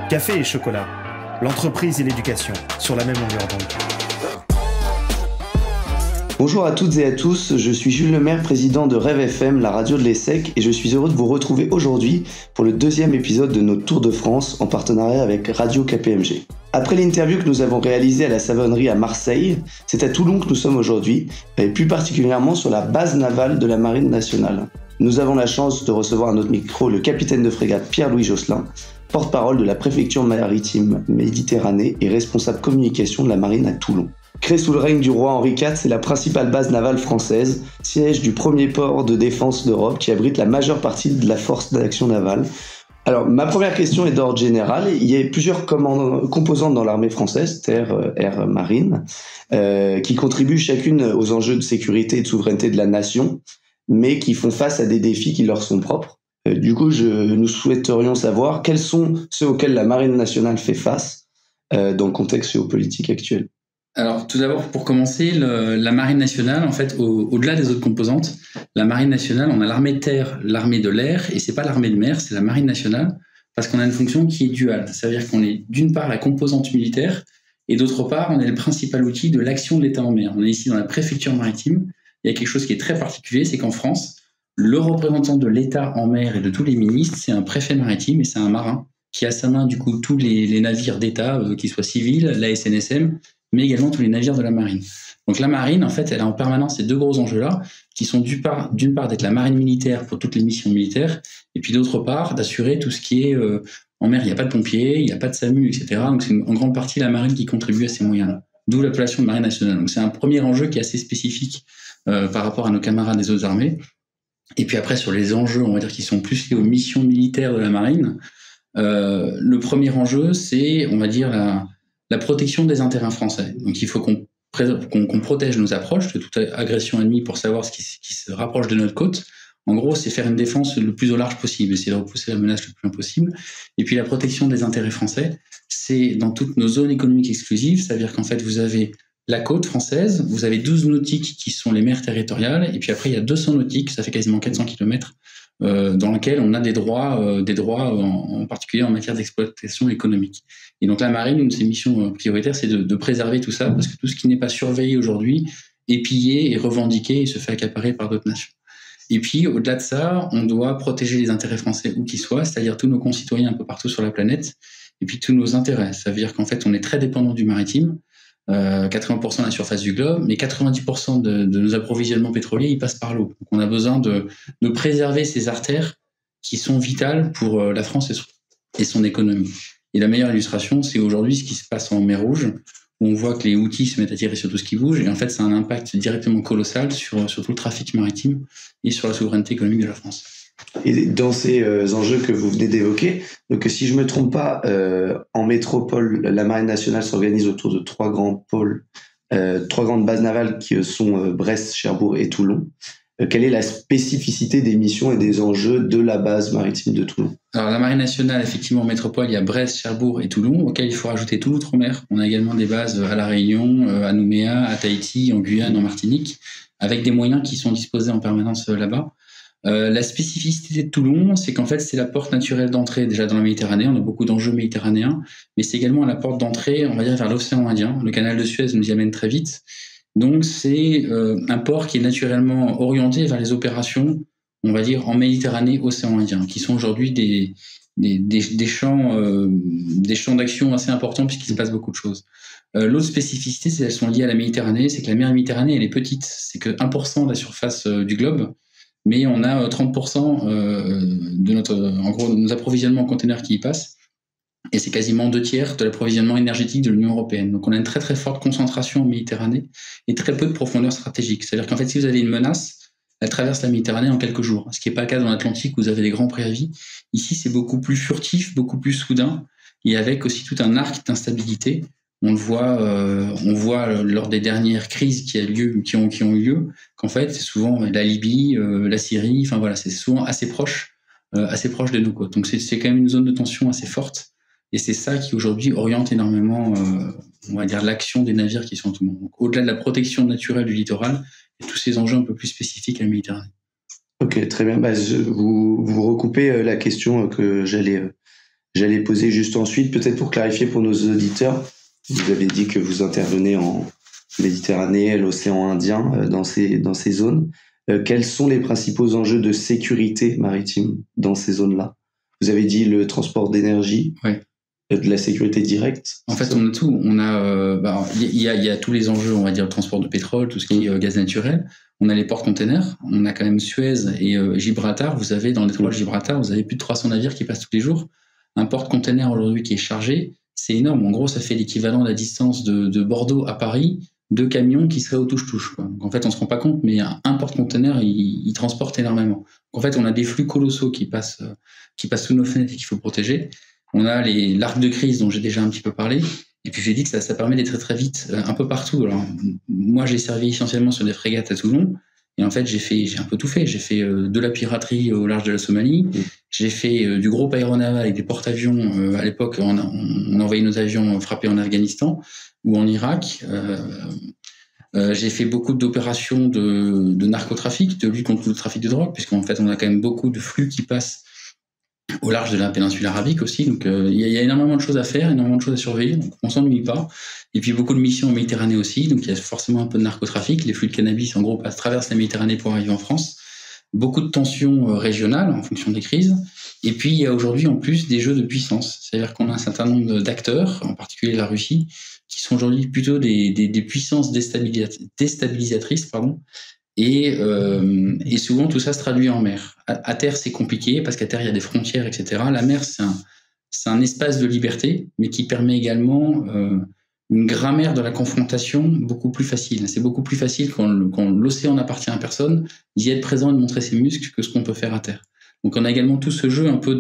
Café et chocolat, l'entreprise et l'éducation, sur la même longueur d'onde. Bonjour à toutes et à tous, je suis Jules Lemaire, président de Rêve FM, la radio de l'ESSEC, et je suis heureux de vous retrouver aujourd'hui pour le deuxième épisode de notre Tour de France en partenariat avec Radio KPMG. Après l'interview que nous avons réalisée à la Savonnerie à Marseille, c'est à Toulon que nous sommes aujourd'hui, et plus particulièrement sur la base navale de la Marine nationale. Nous avons la chance de recevoir à notre micro le capitaine de frégate Pierre-Louis Josselin, porte-parole de la préfecture maritime Méditerranée et responsable communication de la Marine à Toulon. Créée sous le règne du roi Henri IV, c'est la principale base navale française, siège du premier port de défense d'Europe qui abrite la majeure partie de la force d'action navale. Alors, ma première question est d'ordre général. Il y a plusieurs composantes dans l'armée française, terre, air, marine, qui contribuent chacune aux enjeux de sécurité et de souveraineté de la nation, mais qui font face à des défis qui leur sont propres. Du coup, nous souhaiterions savoir quels sont ceux auxquels la Marine nationale fait face dans le contexte géopolitique actuel. Alors, tout d'abord, pour commencer, la Marine nationale, en fait, au-delà des autres composantes, la Marine nationale, on a l'armée de terre, l'armée de l'air, et c'est pas l'armée de mer, c'est la Marine nationale, parce qu'on a une fonction qui est duale. Ça veut dire qu'on est d'une part la composante militaire, et d'autre part, on est le principal outil de l'action de l'État en mer. On est ici dans la préfecture maritime. Il y a quelque chose qui est très particulier, c'est qu'en France, le représentant de l'État en mer et de tous les ministres, c'est un préfet maritime et c'est un marin qui a à sa main du coup tous les navires d'État, qu'ils soient civils, la SNSM, mais également tous les navires de la marine. Donc la marine, en fait, elle a en permanence ces deux gros enjeux-là, qui sont d'une part d'être la marine militaire pour toutes les missions militaires, et puis d'autre part d'assurer tout ce qui est en mer. Il n'y a pas de pompiers, il n'y a pas de SAMU, etc. Donc c'est en grande partie la marine qui contribue à ces moyens-là. D'où l'appellation de marine nationale. Donc c'est un premier enjeu qui est assez spécifique par rapport à nos camarades des autres armées. Et puis après, sur les enjeux, on va dire, qui sont plus liés aux missions militaires de la marine, le premier enjeu, c'est, on va dire, la protection des intérêts français. Donc il faut qu'on protège nos approches de toute agression ennemie pour savoir ce qui se rapproche de notre côte. En gros, c'est faire une défense le plus au large possible, essayer de repousser la menace le plus loin possible. Et puis la protection des intérêts français, c'est dans toutes nos zones économiques exclusives, c'est-à-dire qu'en fait, vous avez la côte française, vous avez 12 nautiques qui sont les mers territoriales, et puis après il y a 200 nautiques, ça fait quasiment 400 km, dans lesquels on a des droits en particulier en matière d'exploitation économique. Et donc la marine, une de ses missions prioritaires, c'est de préserver tout ça, parce que tout ce qui n'est pas surveillé aujourd'hui est pillé et revendiqué et se fait accaparer par d'autres nations. Et puis au-delà de ça, on doit protéger les intérêts français où qu'ils soient, c'est-à-dire tous nos concitoyens un peu partout sur la planète, et puis tous nos intérêts. Ça veut dire qu'en fait on est très dépendant du maritime, 80% de la surface du globe, mais 90% de nos approvisionnements pétroliers, ils passent par l'eau. Donc on a besoin de préserver ces artères qui sont vitales pour la France et son économie. Et la meilleure illustration, c'est aujourd'hui ce qui se passe en mer Rouge, où on voit que les Houthis se mettent à tirer sur tout ce qui bouge, et en fait ça a un impact directement colossal sur tout le trafic maritime et sur la souveraineté économique de la France. Et dans ces enjeux que vous venez d'évoquer, donc si je me trompe pas, en métropole, la Marine nationale s'organise autour de trois grands pôles, trois grandes bases navales qui sont Brest, Cherbourg et Toulon. Quelle est la spécificité des missions et des enjeux de la base maritime de Toulon ? Alors la Marine nationale, effectivement, en métropole, il y a Brest, Cherbourg et Toulon, auxquels il faut rajouter tout l'outre-mer. On a également des bases à La Réunion, à Nouméa, à Tahiti, en Guyane, en Martinique, avec des moyens qui sont disposés en permanence là-bas. La spécificité de Toulon, c'est qu'en fait, c'est la porte naturelle d'entrée déjà dans la Méditerranée. On a beaucoup d'enjeux méditerranéens, mais c'est également la porte d'entrée, on va dire, vers l'océan Indien. Le canal de Suez nous y amène très vite. Donc, c'est un port qui est naturellement orienté vers les opérations, on va dire, en Méditerranée, océan Indien, qui sont aujourd'hui des champs d'action assez importants puisqu'il se passe beaucoup de choses. L'autre spécificité, c'est qu'elles sont liées à la Méditerranée, c'est que la mer Méditerranée, elle est petite. C'est que 1% de la surface du globe, mais on a 30% de nos approvisionnements en containers qui y passent, et c'est quasiment 2/3 de l'approvisionnement énergétique de l'Union européenne. Donc on a une très très forte concentration en Méditerranée et très peu de profondeur stratégique. C'est-à-dire qu'en fait, si vous avez une menace, elle traverse la Méditerranée en quelques jours, ce qui n'est pas le cas dans l'Atlantique où vous avez des grands préavis. Ici, c'est beaucoup plus furtif, beaucoup plus soudain, et avec aussi tout un arc d'instabilité. On le voit lors des dernières crises qui ont eu lieu, qu'en fait, c'est souvent la Libye, la Syrie, enfin voilà, c'est souvent assez proche de nous, quoi. Donc c'est quand même une zone de tension assez forte, et c'est ça qui aujourd'hui oriente énormément, on va dire, l'action des navires qui sont en Toulon. Donc au-delà de la protection naturelle du littoral, et tous ces enjeux un peu plus spécifiques à la Méditerranée. Ok, très bien. Vous recoupez la question que j'allais j'allais poser juste ensuite, peut-être pour clarifier pour nos auditeurs. Vous avez dit que vous intervenez en Méditerranée, l'océan Indien, dans ces zones. Quels sont les principaux enjeux de sécurité maritime dans ces zones-là? Vous avez dit le transport d'énergie, de la sécurité directe. En fait, on a tout. On a, il y a tous les enjeux, on va dire le transport de pétrole, tout ce qui est gaz naturel. On a les porte-containers. On a quand même Suez et Gibraltar. Vous avez dans le détroit de Gibraltar, vous avez plus de 300 navires qui passent tous les jours. Un porte-container aujourd'hui qui est chargé, c'est énorme. En gros, ça fait l'équivalent de la distance de Bordeaux à Paris, 2 camions qui seraient au touche-touche, quoi. Donc, en fait, on se rend pas compte, mais un porte-container, il transporte énormément. Donc, en fait, on a des flux colossaux qui passent sous nos fenêtres et qu'il faut protéger. On a l'arc de crise dont j'ai déjà un petit peu parlé. Et puis, j'ai dit que ça permet d'être très, très vite un peu partout. Alors, moi, j'ai servi essentiellement sur des frégates à Toulon. Et en fait, j'ai un peu tout fait. J'ai fait de la piraterie au large de la Somalie. J'ai fait du groupe aéronaval avec des porte-avions. À l'époque, on envoyait nos avions frapper en Afghanistan ou en Irak. J'ai fait beaucoup d'opérations de narcotrafic, de lutte contre le trafic de drogue, puisqu'en fait, on a quand même beaucoup de flux qui passent au large de la péninsule arabique aussi. Donc, il y a énormément de choses à faire, énormément de choses à surveiller. Donc, on s'ennuie pas. Et puis, beaucoup de missions en Méditerranée aussi. Donc, il y a forcément un peu de narcotrafic. Les flux de cannabis, en gros, traversent la Méditerranée pour arriver en France. Beaucoup de tensions régionales en fonction des crises. Et puis, il y a aujourd'hui, en plus, des jeux de puissance. C'est-à-dire qu'on a un certain nombre d'acteurs, en particulier la Russie, qui sont aujourd'hui plutôt des puissances déstabilisatrices, pardon. Et souvent, tout ça se traduit en mer. À terre, c'est compliqué, parce qu'à terre, il y a des frontières, etc. La mer, c'est un espace de liberté, mais qui permet également une grammaire de la confrontation beaucoup plus facile. C'est beaucoup plus facile quand l'océan n'appartient à personne, d'y être présent et de montrer ses muscles que ce qu'on peut faire à terre. Donc, on a également tout ce jeu un peu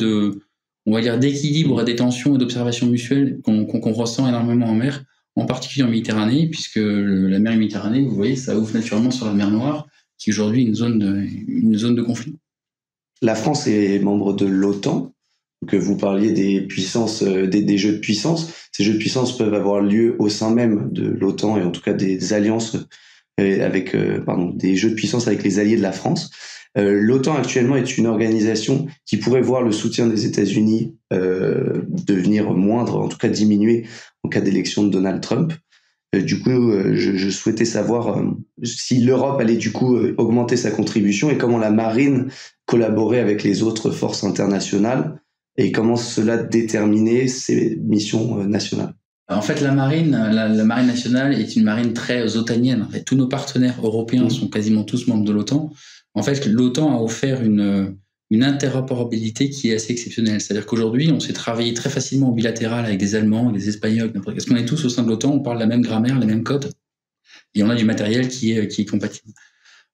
on va dire, d'équilibre, des tensions et d'observation mutuelle qu'on ressent énormément en mer, en particulier en Méditerranée, puisque la mer Méditerranée, vous voyez, ça ouvre naturellement sur la mer Noire, qui est aujourd'hui une zone de conflit. La France est membre de l'OTAN, que vous parliez des puissances, des jeux de puissance. Ces jeux de puissance peuvent avoir lieu au sein même de l'OTAN et en tout cas des alliances des jeux de puissance avec les alliés de la France. L'OTAN actuellement est une organisation qui pourrait voir le soutien des États-Unis devenir moindre, en tout cas diminuer en cas d'élection de Donald Trump. Du coup, je souhaitais savoir si l'Europe allait du coup augmenter sa contribution et comment la marine collaborait avec les autres forces internationales et comment cela déterminait ses missions nationales. En fait, la marine nationale est une marine très otanienne. En fait, tous nos partenaires européens sont quasiment tous membres de l'OTAN. En fait, l'OTAN a offert une interopérabilité qui est assez exceptionnelle. C'est-à-dire qu'aujourd'hui, on s'est travaillé très facilement en bilatéral avec des Allemands, des Espagnols, parce qu'on est tous au sein de l'OTAN, on parle la même grammaire, les mêmes codes, et on a du matériel qui est compatible.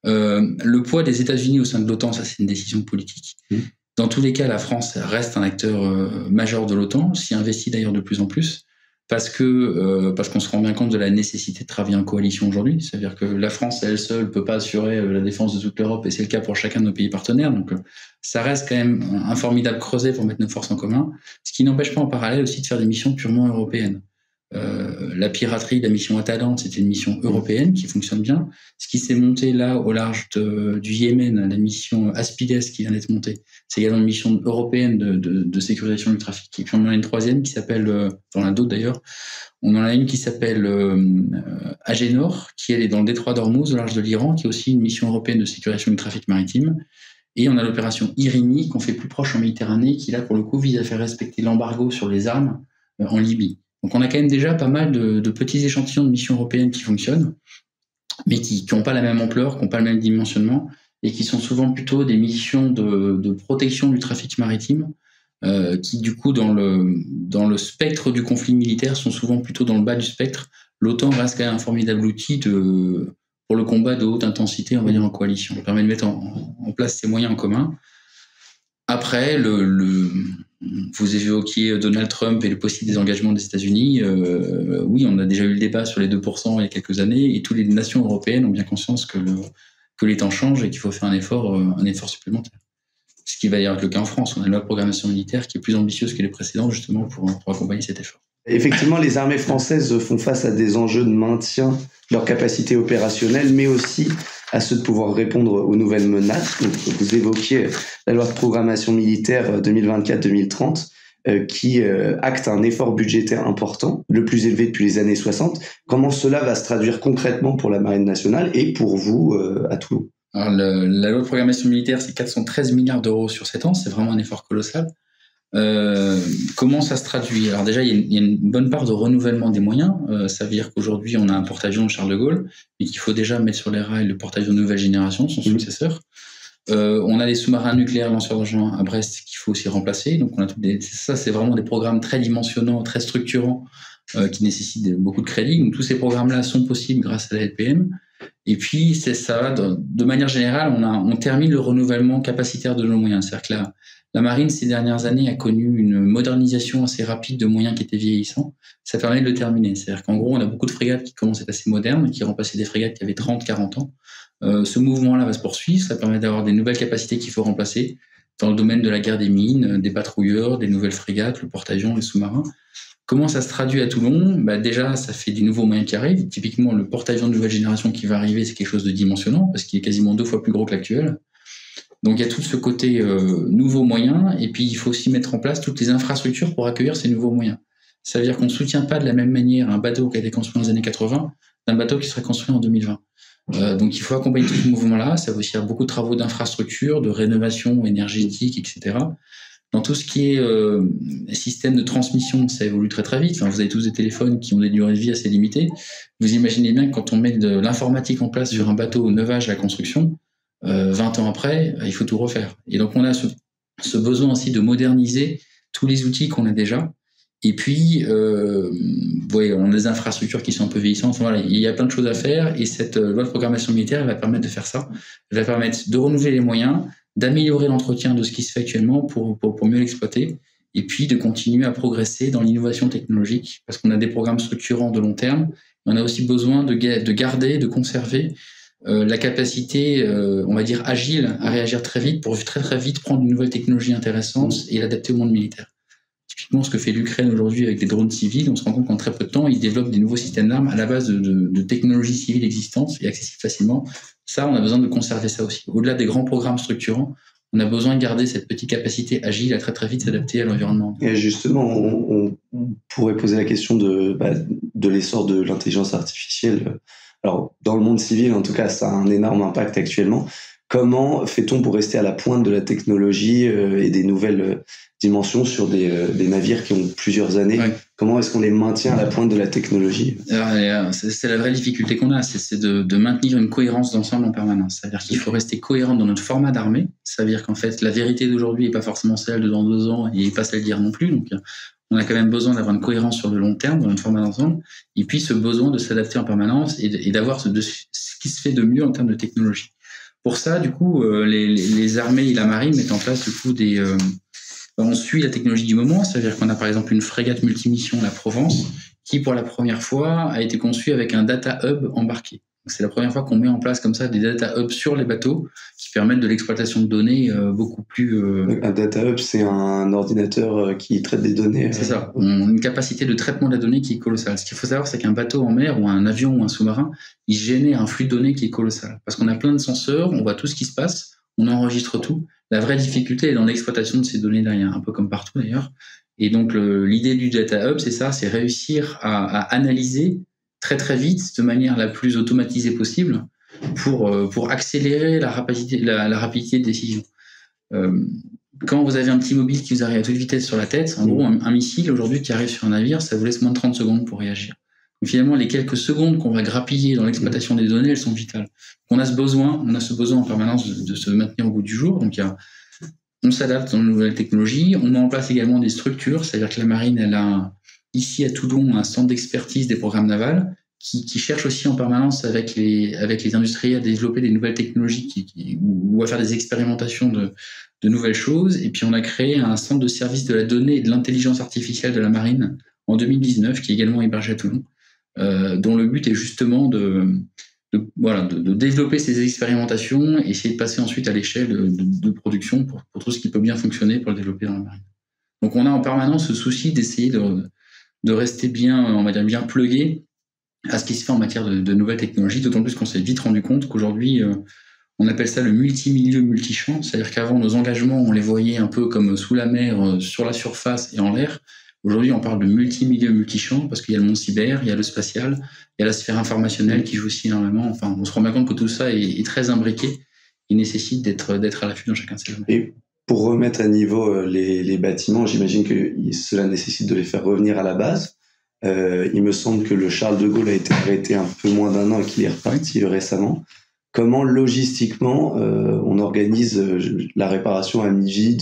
Le poids des États-Unis au sein de l'OTAN, ça c'est une décision politique. Dans tous les cas, la France reste un acteur majeur de l'OTAN, s'y investit d'ailleurs de plus en plus, parce qu'on se rend bien compte de la nécessité de travailler en coalition aujourd'hui. C'est-à-dire que la France, elle seule, peut pas assurer la défense de toute l'Europe, et c'est le cas pour chacun de nos pays partenaires. Donc, ça reste quand même un formidable creuset pour mettre nos forces en commun, ce qui n'empêche pas en parallèle aussi de faire des missions purement européennes. La piraterie, la mission Atalante, c'était une mission européenne qui fonctionne bien. Ce qui s'est monté là au large du Yémen, la mission Aspides qui vient d'être montée, c'est également une mission européenne de sécurisation du trafic. Et puis on en a une troisième qui s'appelle, on en a d'autres d'ailleurs, on en a une qui s'appelle Agenor, qui elle est dans le détroit d'Ormuz, au large de l'Iran, qui est aussi une mission européenne de sécurisation du trafic maritime. Et on a l'opération Irini, qu'on fait plus proche en Méditerranée, qui là pour le coup vise à faire respecter l'embargo sur les armes en Libye. Donc on a quand même déjà pas mal de petits échantillons de missions européennes qui fonctionnent, mais qui n'ont pas la même ampleur, qui n'ont pas le même dimensionnement, et qui sont souvent plutôt des missions de protection du trafic maritime, qui du coup dans le spectre du conflit militaire sont souvent plutôt dans le bas du spectre. L'OTAN reste quand même un formidable outil pour le combat de haute intensité, on va dire en coalition. Ça permet de mettre en place ces moyens en commun. Après, vous évoquiez Donald Trump et le possible désengagement des États-Unis. Oui, on a déjà eu le débat sur les 2% il y a quelques années, et toutes les nations européennes ont bien conscience que les temps changent et qu'il faut faire un effort supplémentaire. Ce qui va d'ailleurs être le cas en France. On a une loi de programmation militaire qui est plus ambitieuse que les précédentes, justement, pour accompagner cet effort. Effectivement, les armées françaises font face à des enjeux de maintien de leur capacité opérationnelle, mais aussi à ceux de pouvoir répondre aux nouvelles menaces. Donc, vous évoquiez la loi de programmation militaire 2024-2030. qui acte un effort budgétaire important, le plus élevé depuis les années 60. Comment cela va se traduire concrètement pour la Marine nationale et pour vous à Toulon? Alors, la loi de programmation militaire, c'est 413 milliards d'euros sur 7 ans, c'est vraiment un effort colossal. Comment ça se traduit? Alors déjà, il y a une bonne part de renouvellement des moyens. Ça veut dire qu'aujourd'hui, on a un porte-avions Charles de Gaulle, mais qu'il faut déjà mettre sur les rails le porte-avions de nouvelle génération, son successeur. On a les sous-marins nucléaires lanceurs d'engins à Brest qu'il faut aussi remplacer. Donc, on a ça, c'est vraiment des programmes très dimensionnants, très structurants, qui nécessitent beaucoup de crédits. Donc, tous ces programmes-là sont possibles grâce à la LPM. Et puis, ça va, de manière générale, on termine le renouvellement capacitaire de nos moyens. C'est-à-dire que la Marine, ces dernières années, a connu une modernisation assez rapide de moyens qui étaient vieillissants. Ça permet de le terminer. C'est-à-dire qu'en gros, on a beaucoup de frégates qui commencent à être assez modernes, qui remplaçaient des frégates qui avaient 30, 40 ans. Ce mouvement-là va se poursuivre. Ça permet d'avoir des nouvelles capacités qu'il faut remplacer dans le domaine de la guerre des mines, des patrouilleurs, des nouvelles frégates, le porte-avions, les sous-marins. Comment ça se traduit à Toulon? Déjà, ça fait des nouveaux moyens qui arrivent. Typiquement, le porte-avions de nouvelle génération qui va arriver, c'est quelque chose de dimensionnant parce qu'il est quasiment 2 fois plus gros que l'actuel. Donc, il y a tout ce côté nouveaux moyens. Et puis, il faut aussi mettre en place toutes les infrastructures pour accueillir ces nouveaux moyens. Ça veut dire qu'on ne soutient pas de la même manière un bateau qui a été construit dans les années 80 d'un bateau qui serait construit en 2020. Donc, il faut accompagner tout ce mouvement-là. Ça veut aussi dire beaucoup de travaux d'infrastructure, de rénovation énergétique, etc. Dans tout ce qui est système de transmission, ça évolue très très vite. Enfin, vous avez tous des téléphones qui ont des durées de vie assez limitées. Vous imaginez bien que quand on met de l'informatique en place sur un bateau au neuvage à la construction, 20 ans après, il faut tout refaire. Et donc, on a ce besoin aussi de moderniser tous les outils qu'on a déjà. Et puis, on a des infrastructures qui sont un peu vieillissantes. Enfin, voilà, il y a plein de choses à faire. Et cette loi de programmation militaire, elle va permettre de faire ça. Elle va permettre de renouveler les moyens, d'améliorer l'entretien de ce qui se fait actuellement pour mieux l'exploiter. Et puis, de continuer à progresser dans l'innovation technologique. Parce qu'on a des programmes structurants de long terme. On a aussi besoin de garder, de conserver la capacité, on va dire, agile à réagir très vite pour très très vite prendre une nouvelle technologie intéressante et l'adapter au monde militaire. Typiquement, ce que fait l'Ukraine aujourd'hui avec des drones civils, on se rend compte qu'en très peu de temps, ils développent des nouveaux systèmes d'armes à la base de technologies civiles existantes et accessibles facilement. Ça, on a besoin de conserver ça aussi. Au-delà des grands programmes structurants, on a besoin de garder cette petite capacité agile à très très vite s'adapter à l'environnement. Et justement, on pourrait poser la question de l'essor de l'intelligence artificielle. Alors, dans le monde civil, en tout cas, ça a un énorme impact actuellement. Comment fait-on pour rester à la pointe de la technologie et des nouvelles dimensions sur des navires qui ont plusieurs années? Ouais. Comment est-ce qu'on les maintient à la pointe de la technologie? Alors, c'est la vraie difficulté qu'on a, c'est de maintenir une cohérence d'ensemble en permanence. C'est-à-dire qu'il faut rester cohérent dans notre format d'armée. Ça veut dire qu'en fait, la vérité d'aujourd'hui n'est pas forcément celle de dans 2 ans et pas celle d'hier non plus. Donc, on a quand même besoin d'avoir une cohérence sur le long terme dans notre format d'ensemble. Et puis, ce besoin de s'adapter en permanence et d'avoir ce qui se fait de mieux en termes de technologie. Pour ça, du coup, les armées et la marine mettent en place du coup on suit la technologie du moment. C'est-à-dire qu'on a par exemple une frégate multimission, la Provence, qui pour la première fois a été conçue avec un data hub embarqué. C'est la première fois qu'on met en place comme ça des data hubs sur les bateaux qui permettent de l'exploitation de données beaucoup plus... Un data hub, c'est un ordinateur qui traite des données. C'est ça. On a une capacité de traitement de la donnée qui est colossale. Ce qu'il faut savoir, c'est qu'un bateau en mer ou un avion ou un sous-marin, il génère un flux de données qui est colossal. Parce qu'on a plein de senseurs, on voit tout ce qui se passe, on enregistre tout. La vraie difficulté est dans l'exploitation de ces données derrière, un peu comme partout d'ailleurs. Et donc l'idée du data hub, c'est ça, c'est réussir à analyser très très vite, de manière la plus automatisée possible, pour accélérer la rapidité de décision. Quand vous avez un petit mobile qui vous arrive à toute vitesse sur la tête, en gros, un missile aujourd'hui qui arrive sur un navire, ça vous laisse moins de 30 secondes pour réagir. Donc finalement, les quelques secondes qu'on va grappiller dans l'exploitation des données, elles sont vitales. On a ce besoin en permanence de se maintenir au goût du jour. Donc on s'adapte aux nouvelles technologies. On met en place également des structures, c'est-à-dire que la marine, elle a ici à Toulon un centre d'expertise des programmes navals qui cherche aussi en permanence avec les industriels à développer des nouvelles technologies ou à faire des expérimentations de nouvelles choses. Et puis on a créé un centre de service de la donnée et de l'intelligence artificielle de la marine en 2019 qui est également hébergé à Toulon, dont le but est justement de développer ces expérimentations et essayer de passer ensuite à l'échelle de production pour tout ce qui peut bien fonctionner pour le développer dans la marine. Donc on a en permanence ce souci d'essayer de rester bien, on va dire, bien plugué à ce qui se fait en matière de nouvelles technologies, d'autant plus qu'on s'est vite rendu compte qu'aujourd'hui, On appelle ça le multimilieu multichamp, c'est-à-dire qu'avant, nos engagements, on les voyait un peu comme sous la mer, sur la surface et en l'air. Aujourd'hui, on parle de multimilieu multichamp parce qu'il y a le monde cyber, il y a le spatial, il y a la sphère informationnelle qui joue aussi énormément. Enfin, on se rend bien compte que tout ça est très imbriqué et nécessite d'être à l'affût dans chacun de ces domaines. Et pour remettre à niveau les bâtiments, j'imagine que cela nécessite de les faire revenir à la base. Il me semble que le Charles de Gaulle a été arrêté un peu moins d'un an et qu'il est reparti récemment. Comment, logistiquement, on organise la réparation à mi-vie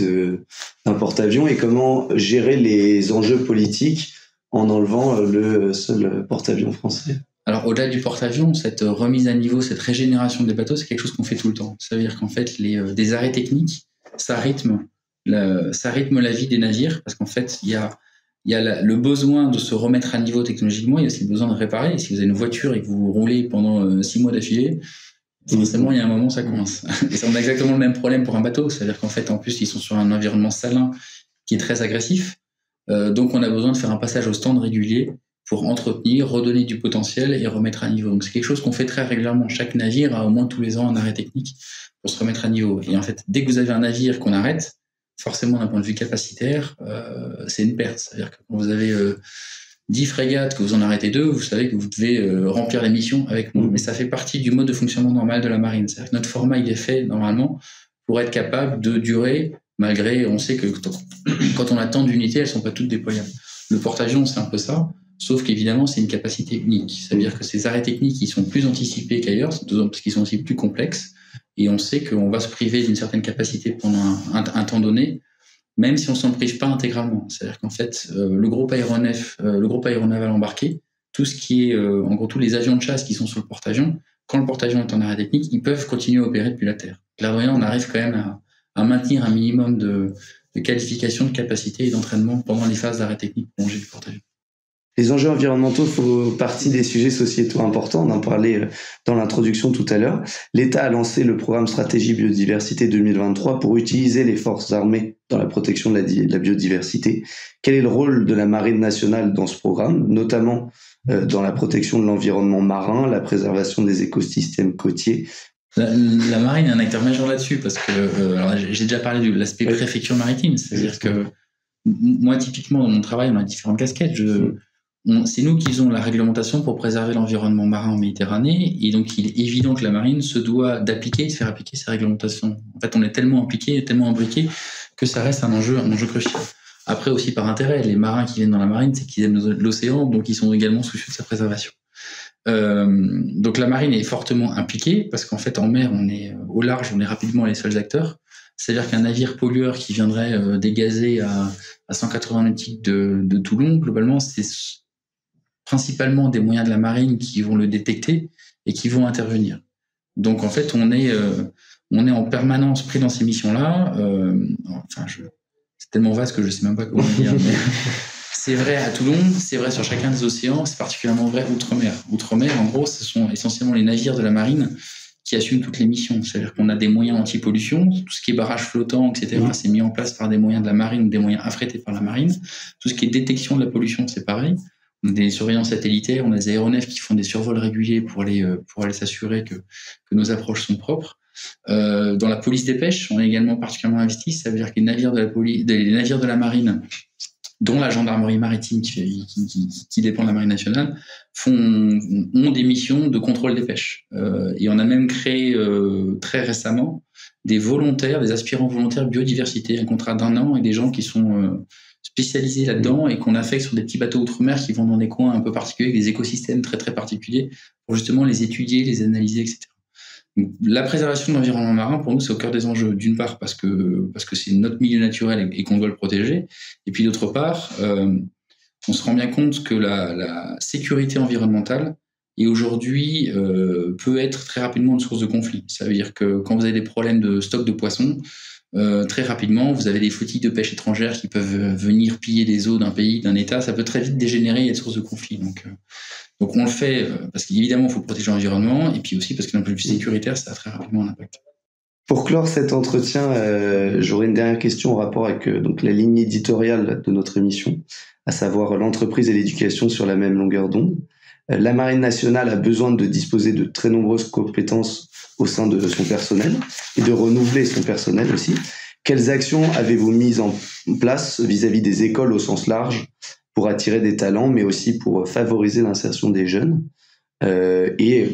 d'un porte-avions et comment gérer les enjeux politiques en enlevant le seul porte-avions français? Alors, au-delà du porte-avions, cette remise à niveau, cette régénération des bateaux, c'est quelque chose qu'on fait tout le temps. Ça veut dire qu'en fait, des arrêts techniques, ça rythme la vie des navires parce qu'en fait, il y a le besoin de se remettre à niveau technologiquement, il y a aussi le besoin de réparer. Et si vous avez une voiture et que vous roulez pendant 6 mois d'affilée, forcément, il y a un moment, ça coince. Et ça, on a exactement le même problème pour un bateau. C'est-à-dire qu'en fait, en plus, ils sont sur un environnement salin qui est très agressif. Donc, on a besoin de faire un passage au stand régulier pour entretenir, redonner du potentiel et remettre à niveau. Donc, c'est quelque chose qu'on fait très régulièrement. Chaque navire a au moins tous les ans un arrêt technique pour se remettre à niveau. Et en fait, dès que vous avez un navire qu'on arrête, forcément, d'un point de vue capacitaire, c'est une perte. C'est-à-dire que quand vous avez 10 frégates, que vous en arrêtez 2, vous savez que vous devez remplir la mission avec moi. Mais ça fait partie du mode de fonctionnement normal de la marine. C'est-à-dire que notre format, il est fait normalement pour être capable de durer, malgré, on sait que quand on a tant d'unités, elles ne sont pas toutes déployables. Le porte-avions, c'est un peu ça, sauf qu'évidemment, c'est une capacité unique. Ça veut dire que ces arrêts techniques, ils sont plus anticipés qu'ailleurs, parce qu'ils sont aussi plus complexes, et on sait qu'on va se priver d'une certaine capacité pendant un temps donné, même si on s'en prive pas intégralement. C'est-à-dire qu'en fait, le groupe aéronaval embarqué, tout ce qui est, en gros, tous les avions de chasse qui sont sur le porte-avions, quand le porte-avions est en arrêt technique, ils peuvent continuer à opérer depuis la Terre. Clairement, on arrive quand même à maintenir un minimum de qualification, de capacité et d'entraînement pendant les phases d'arrêt technique prolongé du porte-avions. Les enjeux environnementaux font partie des sujets sociétaux importants. On en parlait dans l'introduction tout à l'heure. L'État a lancé le programme Stratégie Biodiversité 2023 pour utiliser les forces armées dans la protection de la biodiversité. Quel est le rôle de la Marine nationale dans ce programme, notamment dans la protection de l'environnement marin, la préservation des écosystèmes côtiers? La marine est un acteur majeur là-dessus parce que alors j'ai déjà parlé de l'aspect préfecture maritime, c'est-à-dire que moi typiquement dans mon travail on a différentes casquettes. C'est nous qui avons la réglementation pour préserver l'environnement marin en Méditerranée et donc il est évident que la marine se doit d'appliquer, de faire appliquer ces réglementations. En fait, on est tellement impliqué, tellement imbriqué que ça reste un enjeu crucial. Après aussi par intérêt, les marins qui viennent dans la marine, c'est qu'ils aiment l'océan, donc ils sont également soucieux de sa préservation. Donc la marine est fortement impliquée parce qu'en fait en mer, on est au large, on est rapidement les seuls acteurs. C'est-à-dire qu'un navire pollueur qui viendrait dégazer à 180 nautiques de Toulon, globalement, c'est principalement des moyens de la marine qui vont le détecter et qui vont intervenir. Donc en fait, on est en permanence pris dans ces missions-là. C'est tellement vaste que je ne sais même pas comment dire. Mais c'est vrai à Toulon, c'est vrai sur chacun des océans, c'est particulièrement vrai outre-mer. Outre-mer, en gros, ce sont essentiellement les navires de la marine qui assument toutes les missions. C'est-à-dire qu'on a des moyens anti-pollution, tout ce qui est barrage flottant, etc., c'est mis en place par des moyens de la marine, des moyens affrétés par la marine. Tout ce qui est détection de la pollution, c'est pareil. On a des surveillances satellitaires, on a des aéronefs qui font des survols réguliers pour aller s'assurer que nos approches sont propres. Dans la police des pêches, on est également particulièrement investi. Ça veut dire que les navires de la marine, dont la gendarmerie maritime qui dépend de la marine nationale, ont des missions de contrôle des pêches. Et on a même créé très récemment des volontaires, des aspirants volontaires biodiversité, un contrat d'1 an et des gens qui sont spécialisés là-dedans et qu'on affecte sur des petits bateaux outre-mer qui vont dans des coins un peu particuliers, avec des écosystèmes très très particuliers, pour justement les étudier, les analyser, etc. Donc, la préservation de l'environnement marin, pour nous, c'est au cœur des enjeux. D'une part, parce que c'est notre milieu naturel et qu'on doit le protéger. Et puis d'autre part, on se rend bien compte que la sécurité environnementale est aujourd'hui peut être très rapidement une source de conflit. Ça veut dire que quand vous avez des problèmes de stock de poissons, très rapidement, vous avez des flottilles de pêche étrangères qui peuvent venir piller les eaux d'un pays, d'un État. Ça peut très vite dégénérer et être source de conflit. Donc on le fait parce qu'évidemment, il faut protéger l'environnement et puis aussi parce que d'un point de vue sécuritaire, ça a très rapidement un impact. Pour clore cet entretien, j'aurais une dernière question en rapport avec donc la ligne éditoriale de notre émission, à savoir l'entreprise et l'éducation sur la même longueur d'onde. La Marine nationale a besoin de disposer de très nombreuses compétences au sein de son personnel et de renouveler son personnel aussi. Quelles actions avez-vous mises en place vis-à-vis des écoles au sens large pour attirer des talents, mais aussi pour favoriser l'insertion des jeunes? Des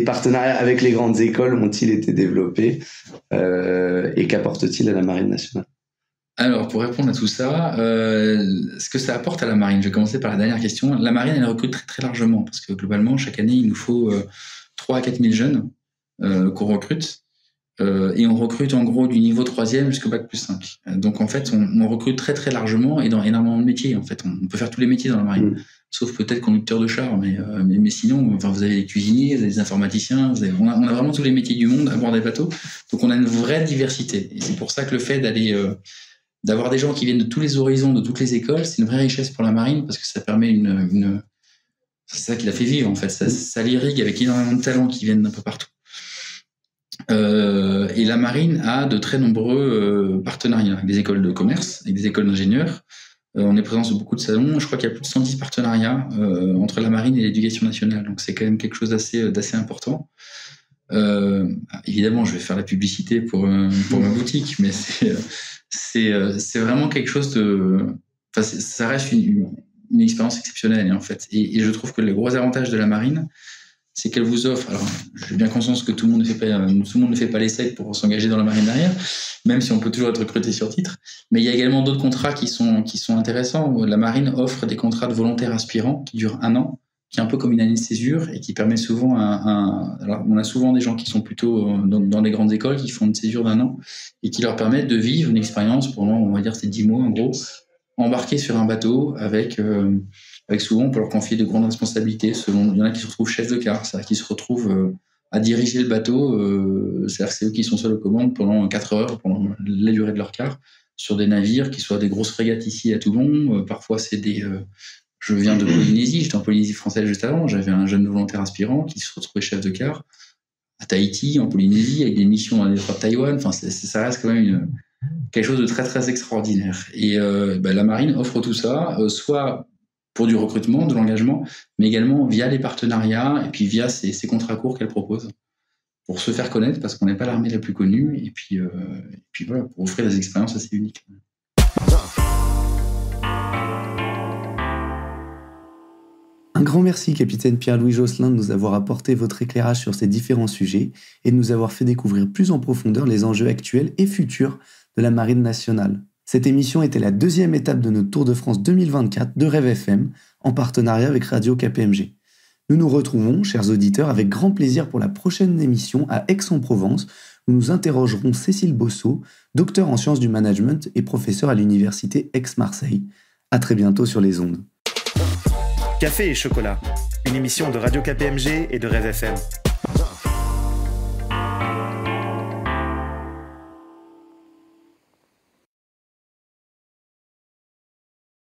partenariats avec les grandes écoles ont-ils été développés et qu'apporte-t-il à la Marine nationale? Alors, pour répondre à tout ça, ce que ça apporte à la Marine, je vais commencer par la dernière question. La Marine, elle recrute très, très largement parce que globalement, chaque année, il nous faut 3 à 4 000 jeunes qu'on recrute. Et on recrute en gros du niveau 3e jusqu'au bac plus 5. Donc en fait, on recrute très très largement et dans énormément de métiers. En fait, on peut faire tous les métiers dans la marine, sauf peut-être conducteur de char, mais sinon, enfin, vous avez des cuisiniers, vous avez des informaticiens, on a vraiment tous les métiers du monde à bord des bateaux. Donc on a une vraie diversité. Et c'est pour ça que le fait d'avoir des gens qui viennent de tous les horizons, de toutes les écoles, c'est une vraie richesse pour la marine parce que ça permet c'est ça qui la fait vivre en fait. Ça l'irrigue avec énormément de talents qui viennent d'un peu partout. Et la marine a de très nombreux partenariats avec des écoles de commerce, avec des écoles d'ingénieurs. On est présent sur beaucoup de salons. Je crois qu'il y a plus de 110 partenariats entre la marine et l'éducation nationale. Donc c'est quand même quelque chose d'assez important. Évidemment, je vais faire la publicité pour ma boutique, mais c'est vraiment quelque chose ça reste une expérience exceptionnelle en fait. Et je trouve que le gros avantage de la marine, c'est qu'elle vous offre. Alors, j'ai bien conscience que tout le monde ne fait pas l'ESSEC pour s'engager dans la marine derrière, même si on peut toujours être recruté sur titre. Mais il y a également d'autres contrats qui sont intéressants. La marine offre des contrats de volontaires aspirants qui durent 1 an, qui est un peu comme une année de césure et qui permet souvent alors, on a souvent des gens qui sont plutôt dans des grandes écoles qui font une césure d'1 an et qui leur permettent de vivre une expérience pendant, on va dire, c'est 10 mois en gros, embarqués sur un bateau avec souvent, on peut leur confier de grandes responsabilités. Il y en a qui se retrouvent chefs de quart, c'est-à-dire qui se retrouvent à diriger le bateau. C'est-à-dire que c'est eux qui sont seuls aux commandes pendant 4 heures, pendant la durée de leur quart, sur des navires qui soient des grosses frégates ici à Toulon. Parfois, c'est je viens de Polynésie, j'étais en Polynésie française juste avant. J'avais un jeune volontaire aspirant qui se retrouvait chef de quart à Tahiti, en Polynésie, avec des missions dans les détroits de Taïwan. Enfin, ça reste quand même quelque chose de très, très extraordinaire. Et la marine offre tout ça, soit pour du recrutement, de l'engagement, mais également via les partenariats et puis via ces contrats courts qu'elle propose pour se faire connaître parce qu'on n'est pas l'armée la plus connue et puis voilà, pour offrir des expériences assez uniques. Un grand merci, capitaine Pierre-Louis Josselin, de nous avoir apporté votre éclairage sur ces différents sujets et de nous avoir fait découvrir plus en profondeur les enjeux actuels et futurs de la Marine nationale. Cette émission était la 2e étape de notre Tour de France 2024 de Rêve FM, en partenariat avec Radio KPMG. Nous nous retrouvons, chers auditeurs, avec grand plaisir pour la prochaine émission à Aix-en-Provence, où nous interrogerons Cécile Bosso, docteur en sciences du management et professeure à l'université Aix-Marseille. À très bientôt sur les ondes. Café et chocolat, une émission de Radio KPMG et de Rêve FM.